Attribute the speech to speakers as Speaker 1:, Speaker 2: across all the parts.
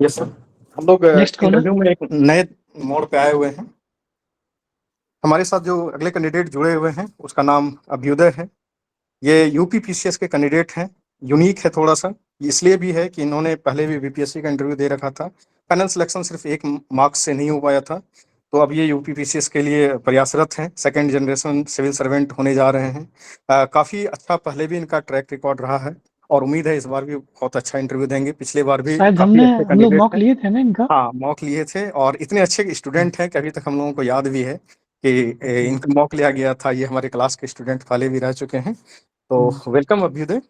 Speaker 1: Yes sir. हम लोग
Speaker 2: next collar.
Speaker 1: Interview में एक नए मोड़ पे आए हुए हैं। हमारे साथ जो अगले कैंडिडेट जुड़े हुए हैं उसका नाम अभ्युदय है। ये यूपी पीसीएस के कैंडिडेट हैं। यूनिक है थोड़ा सा, इसलिए भी है कि इन्होंने पहले भी बीपीएससी का इंटरव्यू दे रखा था। पैनल सिलेक्शन सिर्फ एक मार्क्स से नहीं हो पाया था। तो अब ये यूपी पीसीएस के लिए प्रयासरत हैं, सेकंड जनरेशन सिविल सर्वेंट होने जा रहे हैं। काफ़ी अच्छा पहले भी इनका ट्रैक रिकॉर्ड रहा है और उम्मीद है इस बार भी बहुत अच्छा इंटरव्यू देंगे। पिछले बार भी
Speaker 2: शायद
Speaker 1: काफ़ी अच्छे
Speaker 2: हम लोग
Speaker 1: कैंडिडेट
Speaker 2: मॉक
Speaker 1: हैं।
Speaker 2: लिए थे ना इनका।
Speaker 1: हाँ, मॉक लिए थे और इतने अच्छे स्टूडेंट हैं कि अभी तक हम लोगों को याद भी है कि इनका मॉक लिया गया था। ये हमारे क्लास के स्टूडेंट पहले भी रह चुके हैं। तो welcome Abhyudaya.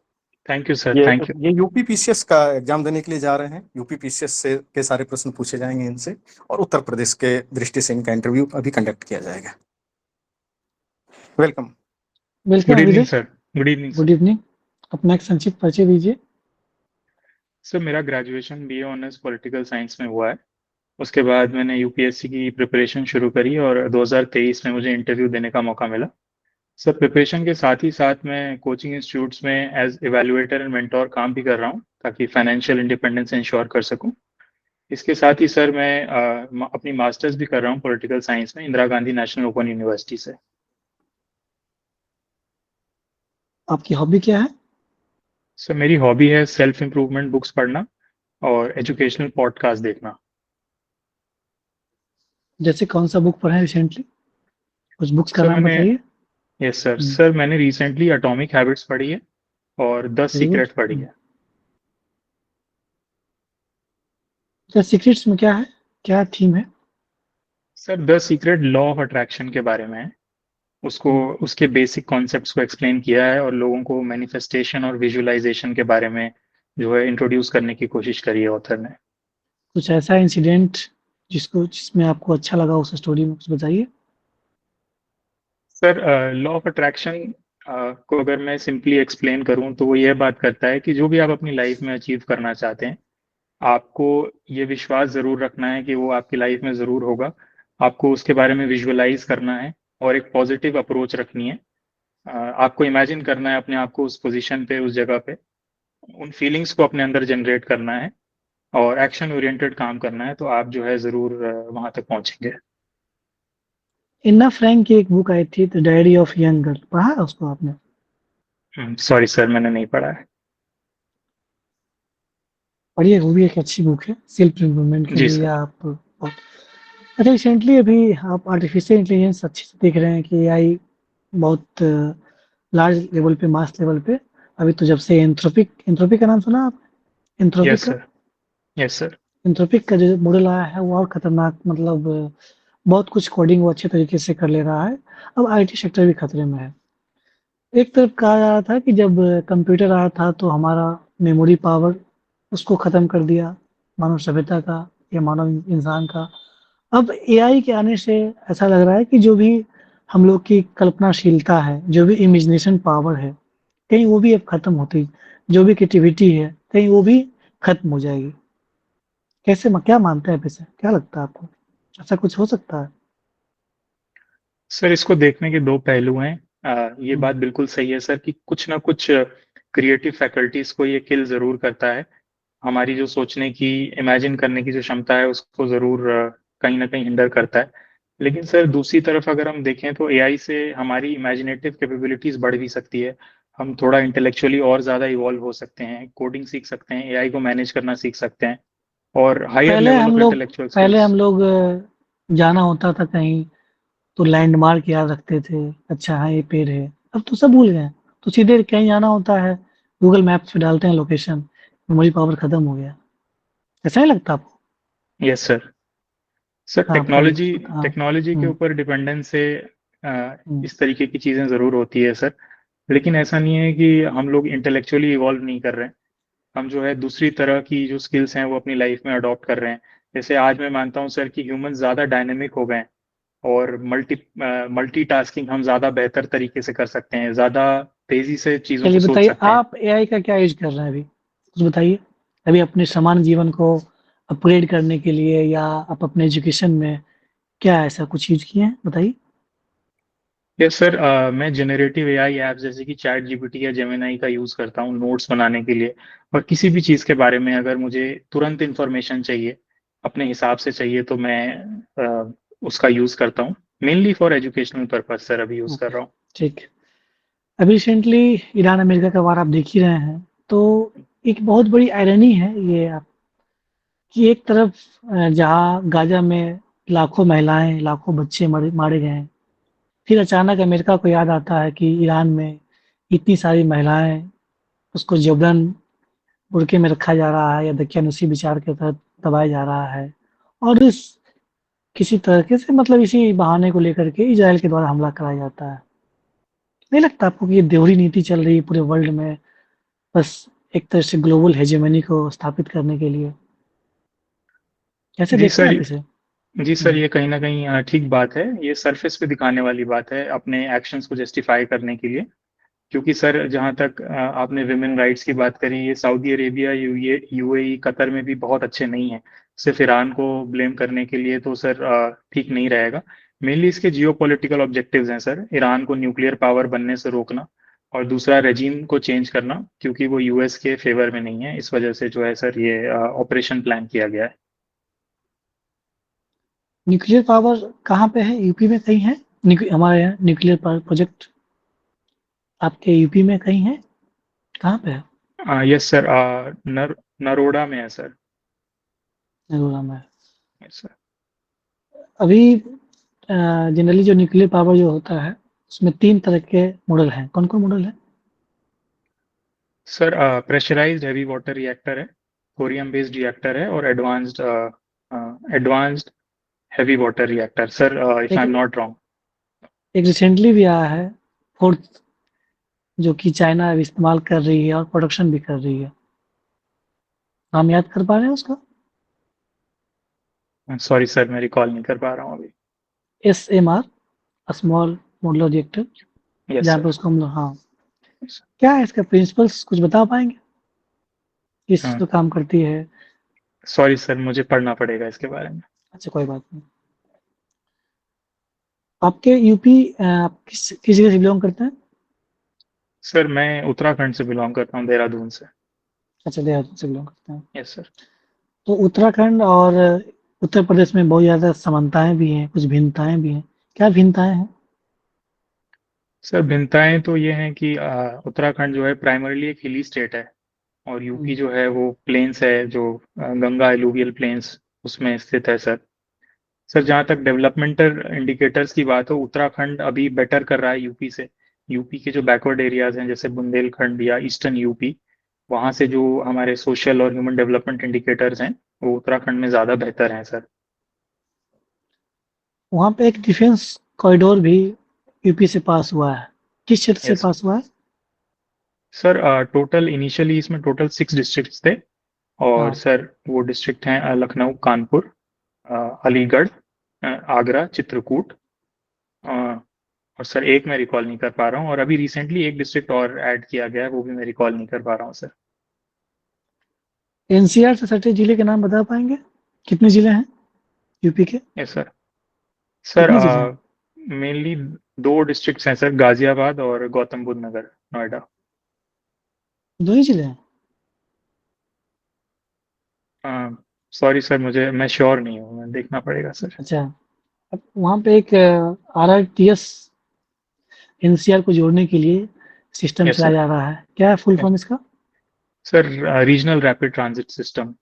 Speaker 3: Thank you sir,
Speaker 1: ये
Speaker 3: थैंक यू।
Speaker 1: ये यूपी पीसीएस का एग्जाम देने के लिए जा रहे हैं। यूपी पीसीएस से के सारे प्रश्न पूछे जाएंगे इनसे और उत्तर प्रदेश के दृष्टि से इनका इंटरव्यू अभी कंडक्ट किया जाएगा। वेलकम।
Speaker 2: वेलकम
Speaker 3: गुड इवनिंग
Speaker 2: अभिदय।
Speaker 3: Sir. Good evening
Speaker 2: good
Speaker 3: sir.
Speaker 2: Evening. अपना एक संक्षिप्त परिचय दीजिए।
Speaker 3: सर मेरा graduation BA honours political science में हुआ है। उसके बाद मैंने यूपीएससी की प्रिपरेशन शुरू करी और 2023 में मुझे इंटरव्यू देने का मौका मिला। सर प्रिपरेशन के साथ ही साथ मैं कोचिंग इंस्टीट्यूट्स में एज एवेलुएटर एंड मेंटोर काम भी कर रहा हूँ ताकि फाइनेंशियल इंडिपेंडेंस इंश्योर कर सकूँ। इसके साथ ही सर मैं अपनी मास्टर्स भी कर रहा हूँ पॉलिटिकल साइंस में Indira Gandhi national open university से।
Speaker 2: आपकी हॉबी क्या है?
Speaker 3: सर मेरी हॉबी है सेल्फ इम्प्रूवमेंट बुक्स पढ़ना और एजुकेशनल पॉडकास्ट देखना।
Speaker 2: जैसे कौन सा बुक पढ़ा है रिसेंटली? कुछ बुक्स का
Speaker 3: सर
Speaker 2: नाम
Speaker 3: मैंने
Speaker 2: बताइए।
Speaker 3: यस सर सर मैंने रिसेंटली एटॉमिक हैबिट्स पढ़ी है और द
Speaker 2: वेरी गुड।
Speaker 3: सीक्रेट पढ़ी है।
Speaker 2: द सीक्रेट्स में क्या है? क्या थीम है?
Speaker 3: Sir the secret law of attraction के बारे में है। उसको उसके बेसिक कॉन्सेप्ट्स को एक्सप्लेन किया है और लोगों को मैनिफेस्टेशन और विजुअलाइजेशन के बारे में जो है इंट्रोड्यूस करने की कोशिश करी है ऑथर ने।
Speaker 2: कुछ ऐसा इंसिडेंट जिसमें आपको अच्छा लगा उस स्टोरी में कुछ बताइए।
Speaker 3: सर लॉ ऑफ अट्रैक्शन को अगर मैं सिंपली एक्सप्लेन करूं तो वो यह बात करता है कि जो भी आप अपनी लाइफ में अचीव करना चाहते हैं आपको ये विश्वास जरूर रखना है कि वो आपकी लाइफ में जरूर होगा। आपको उसके बारे में विजुअलाइज करना है और एक पॉजिटिव अप्रोच रखनी है। आपको इमेजिन करना है अपने आप को उस पोजीशन पे, उस जगह पे, उन फीलिंग्स को अपने अंदर जनरेट करना है और एक्शन ओरिएंटेड काम करना है तो आप जो है जरूर वहां तक पहुंचेंगे।
Speaker 2: इन्ना फ्रैंक की एक बुक आई थी the diary of young girl, पढ़ा है उसको आपने?
Speaker 3: सॉरी सर, मैंने नहीं पढ़ा है।
Speaker 2: पढ़िए, वो भी एक अच्छी बुक है सेल्फ इम्प्रूवमेंट के
Speaker 3: जी
Speaker 2: लिए।
Speaker 3: सर।
Speaker 2: आप अच्छा, रिसेंटली अभी आप आर्टिफिशियल इंटेलिजेंस अच्छे से देख रहे हैं कि एआई बहुत लार्ज लेवल पे, मास लेवल पे। अभी तो जब से एंथ्रोपिक का नाम सुना आप? एंथ्रोपिक
Speaker 3: यस
Speaker 2: का
Speaker 3: सर। Yes sir.
Speaker 2: एंथ्रोपिक का जो मॉडल आया है वो और खतरनाक, मतलब बहुत कुछ कोडिंग वो अच्छे तरीके से कर ले रहा है। अब आईटी सेक्टर भी खतरे में है। एक तरफ कहा जा रहा था कि जब कंप्यूटर आया था तो हमारा मेमोरी पावर उसको खत्म कर दिया, मानव सभ्यता का या मानव इंसान का। अब एआई के आने से ऐसा लग रहा है कि जो भी हम लोग की कल्पनाशीलता है, जो भी इमेजिनेशन पावर है, कहीं वो भी अब खत्म होती, जो भी क्रिएटिविटी है कहीं वो भी खत्म हो जाएगी। क्या मानते हैं वैसे, क्या लगता है आपको? ऐसा कुछ हो सकता है?
Speaker 3: सर इसको देखने के दो पहलू हैं। ये
Speaker 2: हम्म,
Speaker 3: बात बिल्कुल सही है सर कि कुछ ना कुछ क्रिएटिव फैकल्टीज को ये किल जरूर करता है। हमारी जो सोचने की, इमेजिन करने की जो क्षमता है उसको जरूर कहीं ना कहीं हिंडर करता है। लेकिन सर दूसरी तरफ अगर हम देखें तो एआई से हमारी इमेजिनेटिव कैपेबिलिटीज बढ़ भी सकती है। हम थोड़ा इंटेलेक्चुअली और ज्यादा इवॉल्व हो सकते हैं, कोडिंग सीख सकते हैं, एआई को मैनेज करना सीख सकते हैं और हायर
Speaker 2: पहले
Speaker 3: लेवल
Speaker 2: हम
Speaker 3: ऑफ
Speaker 2: लोग
Speaker 3: इंटेलेक्चुअल
Speaker 2: पहले
Speaker 3: स्किल्स।
Speaker 2: हम लोग जाना होता था कहीं तो लैंडमार्क याद रखते थे, अच्छा हाँ ये पेड़ है। अब तो सब भूल गए। तो सीधे कहीं जाना होता है, गूगल मैप्स पे डालते हैं लोकेशन, मेमोरी पावर खत्म हो गया। ऐसा ही लगता आपको?
Speaker 3: Yes sir. सर
Speaker 2: हाँ बताइए
Speaker 3: टेक्नोलॉजी
Speaker 2: कुछ हाँ।
Speaker 3: टेक्नोलॉजी के
Speaker 2: हम्म,
Speaker 3: ऊपर डिपेंडेंस से
Speaker 2: हम्म।
Speaker 3: इस तरीके की चीज़ें ज़रूर होती है सर। लेकिन ऐसा नहीं है कि हम लोग इंटेलेक्चुअली इवॉल्व नहीं कर रहे हैं। हम जो है दूसरी तरह की जो स्किल्स हैं वो अपनी लाइफ में अडॉप्ट कर रहे हैं। जैसे आज मैं मानता हूँ सर कि ह्यूमन ज़्यादा डायनेमिक हो गए हैं और मल्टीटास्किंग हम ज़्यादा बेहतर तरीके से कर सकते हैं, ज़्यादा तेज़ी से चीज़ों को
Speaker 2: चलिए
Speaker 3: सोच
Speaker 2: बताइए,
Speaker 3: सकते हैं।
Speaker 2: आप एआई का क्या यूज कर रहे हैं अभी? कुछ बताइए। अभी अपने सामान्य जीवन को अपग्रेड करने के लिए या आप अपने एजुकेशन में क्या ऐसा कुछ यूज किए हैं, बताइए।
Speaker 3: यस सर, मैं जनरेटिव एआई ऐप जैसे कि चैट जीपीटी या जेमिनाई का यूज़ करता हूँ नोट्स बनाने के लिए। और किसी भी चीज़ के बारे में अगर मुझे तुरंत इंफॉर्मेशन चाहिए, अपने हिसाब से चाहिए, तो मैं उसका यूज़ करता हूँ। Mainly for educational purpose sir अभी यूज़ कर
Speaker 2: ओके,
Speaker 3: रहा हूँ।
Speaker 2: ठीक। अभी रिसेंटली ईरान अमेरिका का वार आप देख ही रहे हैं, तो एक बहुत बड़ी आयरनी है ये आप कि एक तरफ जहाँ गाजा में लाखों महिलाएं, लाखों बच्चे मारे गए हैं, फिर अचानक अमेरिका को याद आता है कि ईरान में इतनी सारी महिलाएं, उसको जबरन बुर्के में रखा जा रहा है या दकियानुसी विचार के तहत दबाया जा रहा है, और इस किसी तरीके से मतलब इसी बहाने को लेकर के इजराइल के द्वारा हमला कराया जाता है। नहीं लगता आपको कि ये दोहरी नीति चल रही है पूरे वर्ल्ड में, बस एक तरह से ग्लोबल हेजेमनी को स्थापित करने के लिए? कैसे
Speaker 3: जी
Speaker 2: देखते हैं
Speaker 3: सर।
Speaker 2: आप इसे?
Speaker 3: जी सर, ये कहीं ना कहीं ठीक बात है। ये सरफेस पे दिखाने वाली बात है अपने एक्शंस को जस्टिफाई करने के लिए। क्योंकि सर, जहाँ तक आपने विमेन राइट्स की बात करी, ये सऊदी अरेबिया, यूएई, कतर में भी बहुत अच्छे नहीं है। सिर्फ ईरान को ब्लेम करने के लिए तो सर ठीक नहीं रहेगा। मेनली इसके जियोपॉलिटिकल ऑब्जेक्टिव्स हैं सर, ईरान को न्यूक्लियर पावर बनने से रोकना, और दूसरा रेजिम को चेंज करना, क्योंकि वो यूएस के फेवर में नहीं है। इस वजह से जो है सर, ये ऑपरेशन प्लान किया गया है।
Speaker 2: न्यूक्लियर पावर कहाँ पे है? यूपी में कहीं है? हमारे यहाँ न्यूक्लियर पावर प्रोजेक्ट आपके यूपी में कहीं है? कहाँ पे है?
Speaker 3: यस सर, नरोडा में है सर।
Speaker 2: नरोला में है।
Speaker 3: Yes sir.
Speaker 2: अभी जनरली जो न्यूक्लियर पावर जो होता है, उसमें 3 तरह के मॉडल हैं। कौन-कौन मॉडल है?
Speaker 3: Sir, pressurised heavy water reactor है, थोरियम बेस्ड रिएक्टर है, और advanced heavy water reactor sir, if I
Speaker 2: एक
Speaker 3: एम नॉट रॉन्ग।
Speaker 2: एक रिसेंटली भी आया है, 4th, जो कि चाइना अब इस्तेमाल कर रही है और प्रोडक्शन भी कर रही है। नाम याद कर पा रहे हैं उसका?
Speaker 3: सॉरी सर, मैं रिकॉल नहीं कर पा रहा हूँ अभी।
Speaker 2: ASMR, small modular reactor,
Speaker 3: yes
Speaker 2: जहाँ पे
Speaker 3: सर।
Speaker 2: उसको हम लोग, हाँ। क्या है इसका प्रिंसिपल्स, कुछ बता पाएँगे? किस
Speaker 3: हाँ,
Speaker 2: पे काम करती है?
Speaker 3: सॉरी सर, मुझे पढ़ना पड़ेगा इसके बारे में।
Speaker 2: अच्छा, कोई बात नहीं। आपके यूपी आप किस जगह से बिलॉन्ग करते हैं?
Speaker 3: सर, मैं उत्तराखंड से बिलोंग करता हूँ, देहरादून से।
Speaker 2: अच्छा, देहरादून से बिलॉन्ग करते हैं।
Speaker 3: Yes sir.
Speaker 2: तो उत्तराखंड और उत्तर प्रदेश में बहुत ज़्यादा समानताएँ भी हैं, कुछ भिन्नताएँ भी हैं। क्या भिन्नताएँ हैं?
Speaker 3: सर, भिन्नताएं तो ये हैं कि उत्तराखंड जो है प्राइमरली एक हिली स्टेट है, और यूपी
Speaker 2: हुँ।
Speaker 3: जो है वो प्लेन्स है, जो गंगा एलुवियल प्लेन्स उसमें स्थित है सर। सर, जहाँ तक डेवलपमेंटल इंडिकेटर्स की बात हो, उत्तराखंड अभी बेटर कर रहा है यूपी से। यूपी के जो बैकवर्ड एरियाज हैं, जैसे बुंदेलखंड या ईस्टर्न यूपी, वहाँ से जो हमारे सोशल और ह्यूमन डेवलपमेंट इंडिकेटर्स हैं, वो उत्तराखंड में ज़्यादा बेहतर हैं सर।
Speaker 2: वहाँ पे एक डिफेंस कॉरिडोर भी यूपी से पास हुआ है। किस क्षेत्र से
Speaker 3: यस
Speaker 2: पास हुआ है?
Speaker 3: सर, टोटल इनिशियली इसमें टोटल 6 डिस्ट्रिक्ट्स थे। और
Speaker 2: हाँ,
Speaker 3: सर, वो डिस्ट्रिक्ट हैं लखनऊ, कानपुर, अलीगढ़, आगरा, चित्रकूट, और सर एक मैं रिकॉल नहीं कर पा रहा हूँ, और अभी रिसेंटली एक डिस्ट्रिक्ट और ऐड किया गया है, वो भी मैं रिकॉल नहीं कर पा रहा हूँ सर।
Speaker 2: एनसीआर से सटे जिले के नाम बता पाएँगे? कितने जिले हैं यूपी के?
Speaker 3: Yes sir. सर,
Speaker 2: कितने जिले हैं?
Speaker 3: मेनली 2 डिस्ट्रिक्ट्स हैं सर, गाजियाबाद और गौतम बुद्ध नगर, नोएडा।
Speaker 2: 2 ही जिले हैं?
Speaker 3: सॉरी सर, मैं श्योर नहीं हूँ, मैं देखना पड़ेगा सर।
Speaker 2: अच्छा, अब वहाँ पे एक आरआरटीएस एनसीआर को जोड़ने के लिए सिस्टम
Speaker 3: यस
Speaker 2: चलाया
Speaker 3: सर।
Speaker 2: जा रहा है। क्या है फुल फॉर्म इसका?
Speaker 3: Sir, regional rapid transit system.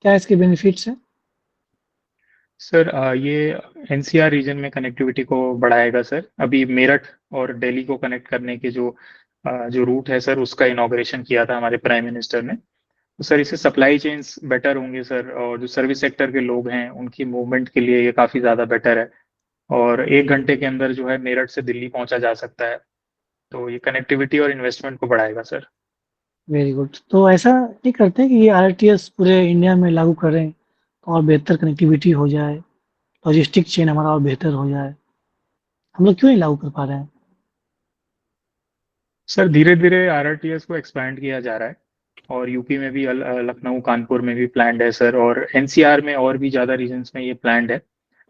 Speaker 2: क्या इसके बेनिफिट्स हैं?
Speaker 3: सर, ये एनसीआर रीजन में कनेक्टिविटी को बढ़ाएगा सर। अभी मेरठ और दिल्ली को कनेक्ट करने के जो रूट है सर, उसका इनॉग्रेशन किया था हमारे प्राइम मिनिस्टर ने। तो सर, इससे सप्लाई चेन्स बेटर होंगे सर, और जो सर्विस सेक्टर के लोग हैं उनकी मूवमेंट के लिए ये काफ़ी ज़्यादा बेटर है। और 1 घंटे के अंदर जो है मेरठ से दिल्ली पहुंचा जा सकता है। तो ये कनेक्टिविटी और इन्वेस्टमेंट को बढ़ाएगा सर।
Speaker 2: Very good. तो ऐसा नहीं करते हैं कि ये आरआरटीएस पूरे इंडिया में लागू करें और बेहतर कनेक्टिविटी हो जाए, लॉजिस्टिक चेन हमारा और बेहतर हो जाए। हम लोग क्यों नहीं लागू कर पा रहे हैं?
Speaker 3: सर, धीरे धीरे आरआरटीएस को एक्सपैंड किया जा रहा है, और यूपी में भी लखनऊ, कानपुर में भी प्लान्ड है सर, और एनसीआर में और भी ज़्यादा रीजन्स में ये प्लान्ड है।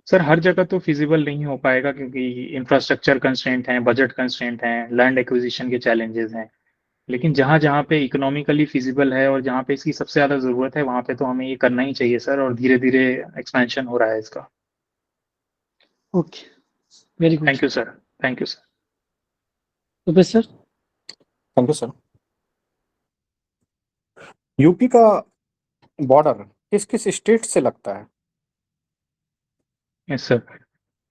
Speaker 3: सर हर जगह तो फिजिबल नहीं हो पाएगा, क्योंकि इंफ्रास्ट्रक्चर कंस्ट्रेंट हैं, बजट कंस्ट्रेंट हैं, लैंड एक्विजिशन के चैलेंजेस हैं। लेकिन जहां जहां पे इकोनॉमिकली फिजिबल है और जहां पे इसकी सबसे ज्यादा जरूरत है, वहां पे तो हमें ये करना ही चाहिए सर, और धीरे धीरे एक्सपेंशन हो रहा है इसका।
Speaker 2: Okay, very good.
Speaker 3: Thank you sir. Thank you sir.
Speaker 2: Professor.
Speaker 1: Thank you sir. UP का बॉर्डर किस किस स्टेट से लगता है?
Speaker 3: Yes sir.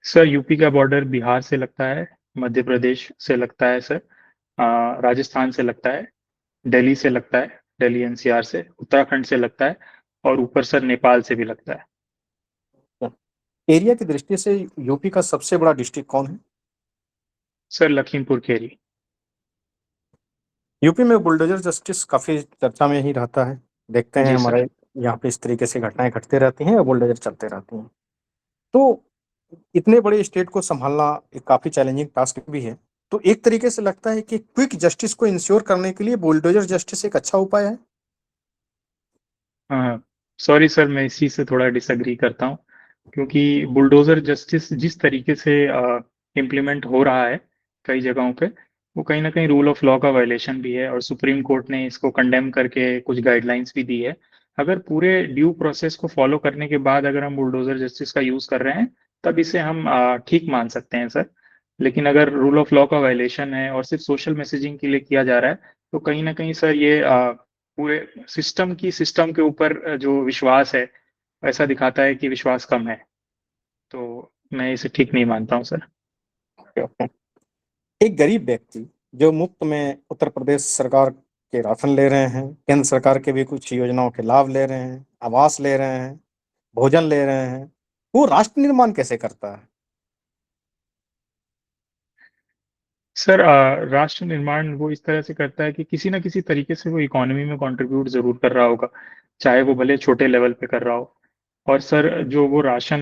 Speaker 3: सर यूपी का बॉर्डर बिहार से लगता है, मध्य प्रदेश से लगता है सर, राजस्थान से लगता है, दिल्ली से लगता है, दिल्ली एनसीआर से, उत्तराखंड से लगता है, और ऊपर सर नेपाल से भी लगता है।
Speaker 1: एरिया की दृष्टि से यूपी का सबसे बड़ा डिस्ट्रिक्ट कौन है?
Speaker 3: सर लखीमपुर खेरी।
Speaker 1: यूपी में बुलडोजर जस्टिस काफी चर्चा में ही रहता है। देखते हैं
Speaker 3: जी
Speaker 1: हमारे
Speaker 3: सर।
Speaker 1: यहाँ पे इस तरीके से घटनाएं घटते रहती हैं और बुलडोजर चलते रहती हैं। तो इतने बड़े स्टेट को संभालना एक काफी चैलेंजिंग टास्क भी है। तो एक तरीके से लगता है कि क्विक जस्टिस को इंश्योर करने के लिए बुलडोजर जस्टिस एक अच्छा उपाय है।
Speaker 3: हाँ, सॉरी सर, मैं इसी से थोड़ा डिसएग्री करता हूँ, क्योंकि बुलडोजर जस्टिस जिस तरीके से इम्प्लीमेंट हो रहा है कई जगहों पे, वो कहीं ना कहीं रूल ऑफ लॉ का वायलेशन भी है, और सुप्रीम कोर्ट ने इसको कंडेम करके कुछ गाइडलाइंस भी दी है। अगर पूरे ड्यू प्रोसेस को फॉलो करने के बाद अगर हम बुलडोजर जस्टिस का यूज कर रहे हैं, तब इसे हम ठीक मान सकते हैं सर। लेकिन अगर रूल ऑफ लॉ का वायलेशन है और सिर्फ सोशल मैसेजिंग के लिए किया जा रहा है, तो कहीं ना कहीं सर ये पूरे सिस्टम के ऊपर जो विश्वास है, ऐसा दिखाता है कि विश्वास कम है। तो मैं इसे ठीक नहीं मानता हूँ सर।
Speaker 1: एक गरीब व्यक्ति जो मुफ्त में उत्तर प्रदेश सरकार के राशन ले रहे हैं, केंद्र सरकार के भी कुछ योजनाओं के लाभ ले रहे हैं, आवास ले रहे हैं, भोजन ले रहे हैं, वो राष्ट्र निर्माण कैसे करता है?
Speaker 3: सर राष्ट्र निर्माण वो इस तरह से करता है कि किसी ना किसी तरीके से वो इकोनॉमी में कंट्रीब्यूट जरूर कर रहा होगा, चाहे वो भले छोटे लेवल पे कर रहा हो। और सर जो वो राशन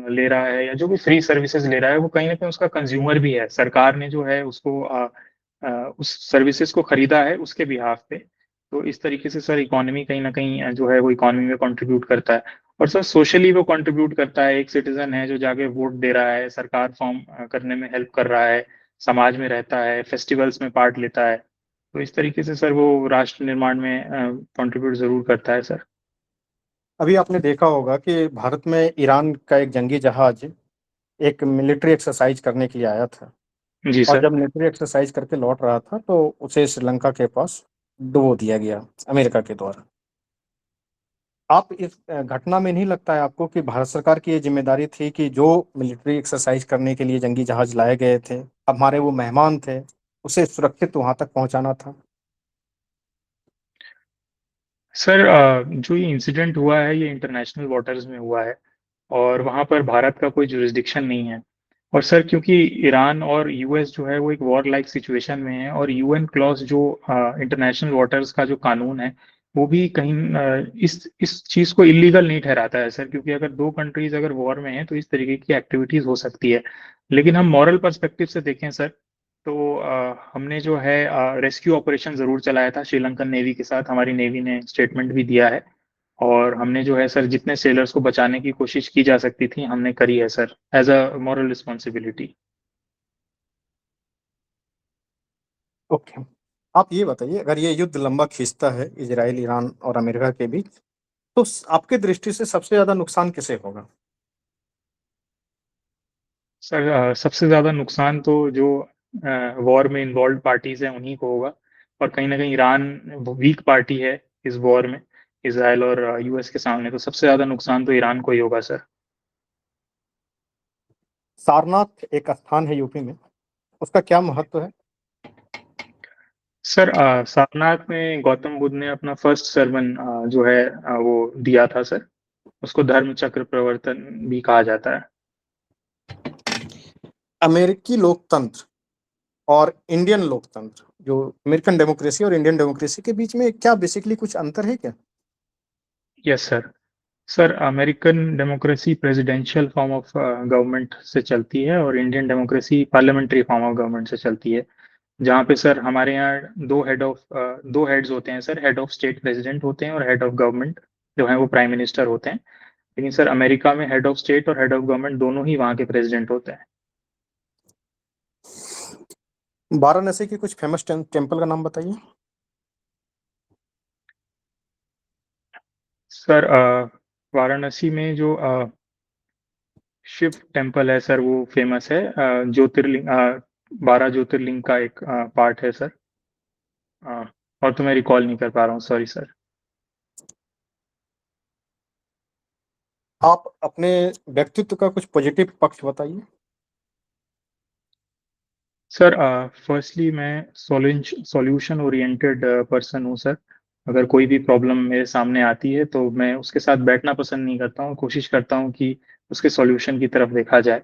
Speaker 3: ले रहा है या जो भी फ्री सर्विसेज ले रहा है, वो कहीं ना कहीं उसका कंज्यूमर भी है। सरकार ने जो है उसको उस सर्विसेज को खरीदा है उसके बिहाफ पे। तो इस तरीके से सर इकोनॉमी कहीं ना कहीं जो है वो इकोनॉमी में कंट्रीब्यूट करता है। और सर सोशली वो कंट्रीब्यूट करता है। एक सिटीजन है जो जाके वोट दे रहा है, सरकार फॉर्म करने में हेल्प कर रहा है, समाज में रहता है, फेस्टिवल्स में पार्ट लेता है। तो इस तरीके से सर वो राष्ट्र निर्माण में कंट्रीब्यूट जरूर करता है सर।
Speaker 1: अभी आपने देखा होगा कि भारत में ईरान का एक जंगी जहाज एक मिलिट्री एक्सरसाइज करने के लिए आया था,
Speaker 3: जी
Speaker 1: और
Speaker 3: सर।
Speaker 1: जब मिलिट्री एक्सरसाइज करके लौट रहा था तो उसे श्रीलंका के पास डुबो दिया गया अमेरिका के द्वारा। आप इस घटना में नहीं लगता है आपको कि भारत सरकार की ये जिम्मेदारी थी कि जो मिलिट्री एक्सरसाइज करने के लिए जंगी जहाज लाए गए थे, हमारे वो मेहमान थे, उसे सुरक्षित वहां तक पहुंचाना था?
Speaker 3: सर जो ये इंसिडेंट हुआ है ये इंटरनेशनल वाटर्स में हुआ है, और वहां पर भारत का कोई जुरिस्डिक्शन नहीं है। और सर क्योंकि ईरान और यूएस जो है वो एक वॉर लाइक सिचुएशन में है, और यूएन क्लॉज जो इंटरनेशनल वाटर्स का जो कानून है, वो भी कहीं इस चीज को इलीगल नहीं ठहराता है सर। क्योंकि अगर दो कंट्रीज अगर वॉर में हैं तो इस तरीके की एक्टिविटीज हो सकती है। लेकिन हम मॉरल पर्सपेक्टिव से देखें सर, तो हमने जो है रेस्क्यू ऑपरेशन जरूर चलाया था श्रीलंकन नेवी के साथ। हमारी नेवी ने स्टेटमेंट भी दिया है, और हमने जो है सर जितने सेलर्स को बचाने की कोशिश की जा सकती थी हमने करी है sir, as a moral responsibility.
Speaker 1: Okay. आप ये बताइए, अगर ये युद्ध लंबा खींचता है इजराइल, ईरान और अमेरिका के बीच, तो आपके दृष्टि से सबसे ज्यादा नुकसान किसे होगा?
Speaker 3: सर सबसे ज्यादा नुकसान तो जो वॉर में इन्वॉल्व पार्टीज हैं उन्हीं को होगा। और कहीं ना कहीं ईरान वीक पार्टी है इस वॉर में, इसराइल और यूएस के सामने। तो सबसे ज्यादा नुकसान तो ईरान को ही होगा सर।
Speaker 1: सारनाथ एक स्थान है यूपी में, उसका क्या महत्व है?
Speaker 3: सर सारनाथ में गौतम बुद्ध ने अपना फर्स्ट सरमन जो है वो दिया था सर। उसको धर्म चक्र प्रवर्तन भी कहा जाता है।
Speaker 1: अमेरिकी लोकतंत्र और इंडियन लोकतंत्र, जो अमेरिकन डेमोक्रेसी और इंडियन डेमोक्रेसी के बीच में क्या बेसिकली कुछ अंतर है क्या?
Speaker 3: Yes sir. Sir American democracy presidential form of government से चलती है, और Indian democracy parliamentary form of government से चलती है। जहाँ पे सर हमारे यहाँ दो हेड्स होते हैं sir. Head of state president होते हैं, और हेड ऑफ गवर्नमेंट जो है वो प्राइम मिनिस्टर होते हैं। लेकिन सर अमेरिका में हेड ऑफ स्टेट और हेड ऑफ गवर्नमेंट दोनों ही वहाँ के प्रेसिडेंट होते हैं।
Speaker 1: वाराणसी की कुछ फेमस टेम्पल का नाम बताइए।
Speaker 3: सर वाराणसी में जो शिव टेम्पल है सर वो फेमस है। ज्योतिर्लिंग 12 ज्योतिर्लिंग का एक पार्ट है सर। और तो मैं रिकॉल नहीं कर पा रहा हूँ, सॉरी सर।
Speaker 1: आप अपने व्यक्तित्व का कुछ पॉजिटिव पक्ष बताइए।
Speaker 3: सर फर्स्टली मैं सॉल्यूशन ओरिएंटेड पर्सन हूँ सर। अगर कोई भी प्रॉब्लम मेरे सामने आती है तो मैं उसके साथ बैठना पसंद नहीं करता हूँ, कोशिश करता हूँ कि उसके सॉल्यूशन की तरफ देखा जाए।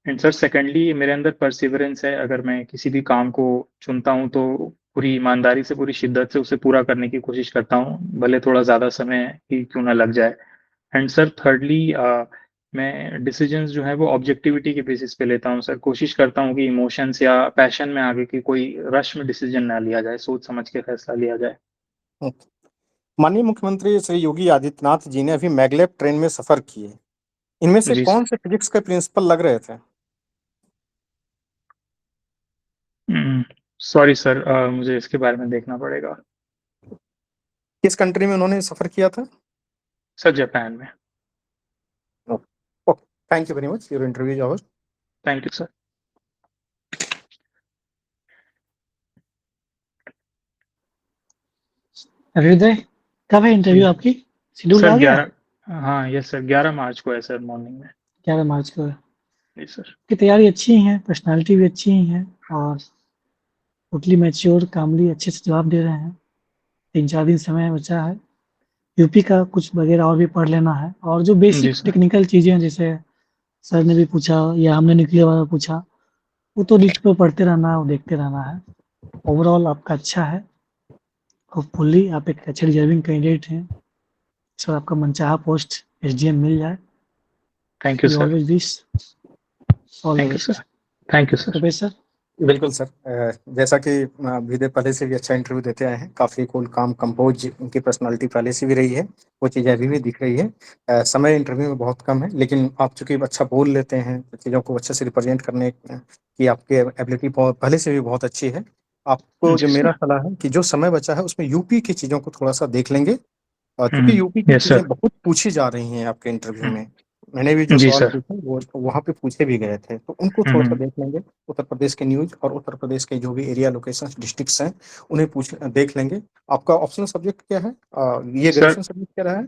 Speaker 3: एंड सर सेकेंडली मेरे अंदर परसिवरेंस है। अगर मैं किसी भी काम को चुनता हूँ तो पूरी ईमानदारी से, पूरी शिद्दत से उसे पूरा करने की कोशिश करता हूँ, भले थोड़ा ज़्यादा समय ही क्यों ना लग जाए। एंड सर थर्डली मैं डिसीजंस जो है वो ऑब्जेक्टिविटी के बेसिस पे लेता हूँ सर। कोशिश करता हूँ कि इमोशंस या पैशन में आगे की कोई रश में डिसीजन ना लिया जाए, सोच समझ के फैसला लिया जाए।
Speaker 1: माननीय मुख्यमंत्री श्री योगी आदित्यनाथ जी ने अभी मैगलेब ट्रेन में सफर किए। इनमें से
Speaker 3: जी
Speaker 1: कौन से फिजिक्स के प्रिंसिपल लग रहे थे?
Speaker 3: सॉरी सर, मुझे इसके बारे में देखना पड़ेगा।
Speaker 1: किस कंट्री में उन्होंने सफर किया था?
Speaker 3: सर जापान में।
Speaker 1: Thank you very much, your interview is over.
Speaker 3: Thank you sir.
Speaker 2: हृदय, कब है इंटरव्यू आपकी? शेड्यूल
Speaker 3: सर
Speaker 2: आ गया?
Speaker 3: 11, हाँ यस सर, 11 मार्च को है सर, मॉर्निंग में।
Speaker 2: 11 मार्च को है।
Speaker 3: जी सर।
Speaker 2: की तैयारी अच्छी ही है, पर्सनालिटी भी अच्छी ही है और टोटली मैच्योर, कामली, अच्छे से जवाब दे रहे हैं। 3-4 दिन समय बचा है। यूपी का कुछ वगैरह और भी पढ़ लेना है और जो
Speaker 3: जी
Speaker 2: बेसिक
Speaker 3: सर।
Speaker 2: टेक्निकल चीज़ें हैं, जैसे सर ने भी पूछा या हमने न्यूक्लियर वाला पूछा, वो तो नीट पे पढ़ते रहना है, वो देखते रहना है। ओवरऑल आपका अच्छा है। होपफुली आप एक अच्छे डिजर्विंग कैंडिडेट हैं। सर आपका मनचाहा पोस्ट एसडीएम मिल जाए।
Speaker 3: थैंक यू
Speaker 2: वी
Speaker 3: sir.
Speaker 2: Always wish all the
Speaker 3: thank you
Speaker 2: best.
Speaker 3: Sir. Thank you sir.
Speaker 2: Rupesh sir.
Speaker 1: बिल्कुल सर, जैसा कि विदय पहले से भी अच्छा इंटरव्यू देते आए हैं, काफ़ी कूल काम कंपोज, उनकी पर्सनालिटी पहले से भी रही है, वो चीज़ें अभी भी दिख रही है। समय इंटरव्यू में बहुत कम है, लेकिन आप चूंकि अच्छा बोल लेते हैं, चीज़ों को अच्छे से रिप्रेजेंट करने की आपकी एबिलिटी पहले से भी बहुत अच्छी है। आपको जो
Speaker 3: जी
Speaker 1: मेरा
Speaker 3: सर।
Speaker 1: सलाह है कि जो समय बचा है उसमें यूपी की चीज़ों को थोड़ा सा देख लेंगे, क्योंकि यूपी की
Speaker 3: यस
Speaker 1: चीज़ें
Speaker 3: सर।
Speaker 1: बहुत पूछी जा रही हैं आपके इंटरव्यू में। मैंने भी जो
Speaker 3: जी
Speaker 1: सवाल
Speaker 3: सर।
Speaker 1: पूछे वो वहाँ पे पूछे भी गए थे, तो उनको थोड़ा-सा देख लेंगे। उत्तर प्रदेश के न्यूज़ और उत्तर प्रदेश के जो भी एरिया लोकेशंस, डिस्ट्रिक्ट्स हैं, उन्हें देख लेंगे। आपका ऑप्शनल सब्जेक्ट क्या है? ये
Speaker 3: सर
Speaker 1: ग्रेजुएशन सब्जेक्ट क्या रहा है?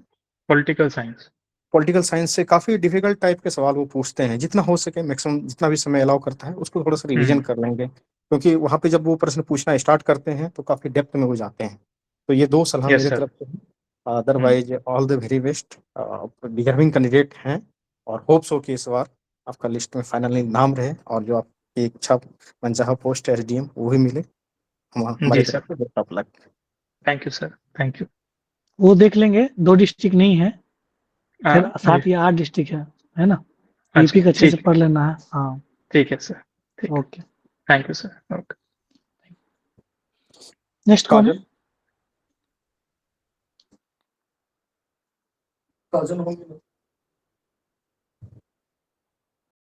Speaker 3: Political science.
Speaker 1: पॉलिटिकल साइंस से काफ़ी डिफिकल्ट टाइप के सवाल वो पूछते हैं। जितना हो सके मैक्सिमम जितना भी समय अलाउ करता है, उसको थोड़ा-सा रिवीजन कर लेंगे। क्योंकि वहाँ पे जब वो प्रश्न पूछना स्टार्ट करते हैं, तो काफ़ी डेप्थ में वो जाते हैं। तो ये 2 सलाह
Speaker 3: यस
Speaker 1: मेरे
Speaker 3: सर।
Speaker 1: तरफ से है। Otherwise all the very best. Deserving candidate हैं और होप सो कि इस बार आपका लिस्ट में फाइनली नाम रहे और जो आपकी इच्छा मनचाहा पोस्ट एसडीएम वो भी मिले। हमारी
Speaker 3: जी
Speaker 1: तरफ
Speaker 3: सर।
Speaker 1: से best of luck.
Speaker 3: Thank you sir. Thank you.
Speaker 2: वो देख लेंगे, 2 डिस्ट्रिक्ट नहीं है,
Speaker 3: हाँ
Speaker 2: फिर
Speaker 3: जी।
Speaker 2: 7 या 8 डिस्ट्रिक्ट है ना?
Speaker 3: अच्छा
Speaker 2: यूपी का अच्छे से
Speaker 3: ठीक है।
Speaker 2: पढ़ लेना है। हाँ,
Speaker 3: ठीक है सर। ठीक है।
Speaker 2: Okay.
Speaker 3: Thank you sir. Okay.
Speaker 2: Next कौन है?
Speaker 1: काजल, काजल होंगे।